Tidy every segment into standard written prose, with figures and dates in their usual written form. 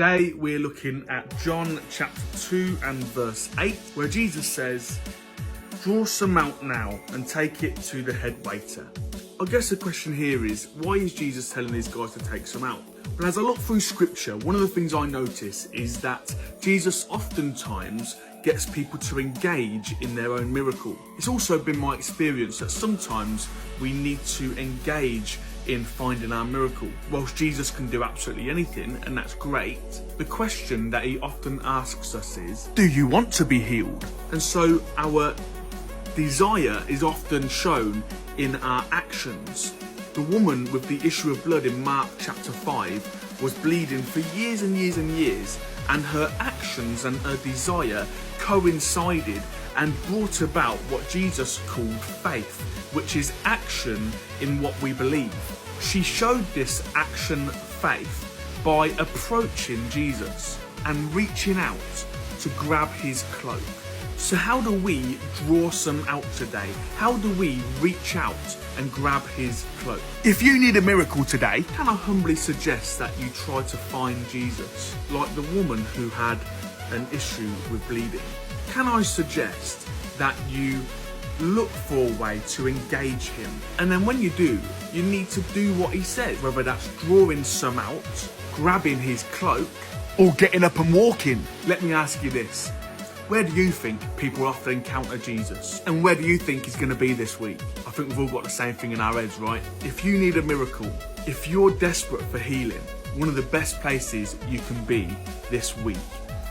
Today we're looking at John chapter 2 and verse 8, where Jesus says, "Draw some out now and take it to the head waiter." I guess the question here is, why is Jesus telling these guys to take some out? But as I look through scripture, one of the things I notice is that Jesus oftentimes gets people to engage in their own miracle. It's also been my experience that sometimes we need to engage in finding our miracle. Whilst Jesus can do absolutely anything, and that's great, the question that he often asks us is, do you want to be healed? And so our desire is often shown in our actions. The woman with the issue of blood in Mark chapter 5 was bleeding for years and years and years, and her actions and her desire coincided and brought about what Jesus called faith, which is action in what we believe. She showed this action faith by approaching Jesus and reaching out to grab his cloak. So how do we draw some out today? How do we reach out and grab his cloak? If you need a miracle today, can I humbly suggest that you try to find Jesus, like the woman who had an issue with bleeding? Can I suggest that you look for a way to engage him? And then when you do, you need to do what he says, whether that's drawing some out, grabbing his cloak, or getting up and walking. Let me ask you this. Where do you think people often encounter Jesus? And where do you think he's going to be this week? I think we've all got the same thing in our heads, right? If you need a miracle, if you're desperate for healing, one of the best places you can be this week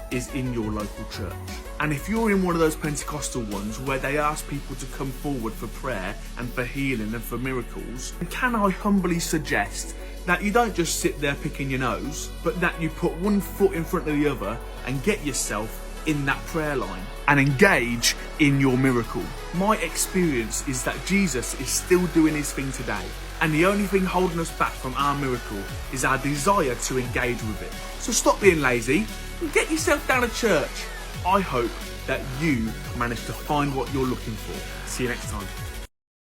is in your local church. And if you're in one of those Pentecostal ones where they ask people to come forward for prayer and for healing and for miracles, can I humbly suggest that you don't just sit there picking your nose, but that you put one foot in front of the other and get yourself in that prayer line and engage in your miracle. My experience is that Jesus is still doing his thing today, and the only thing holding us back from our miracle is our desire to engage with it. So stop being lazy and get yourself down to church. I hope that you manage to find what you're looking for. See you next time.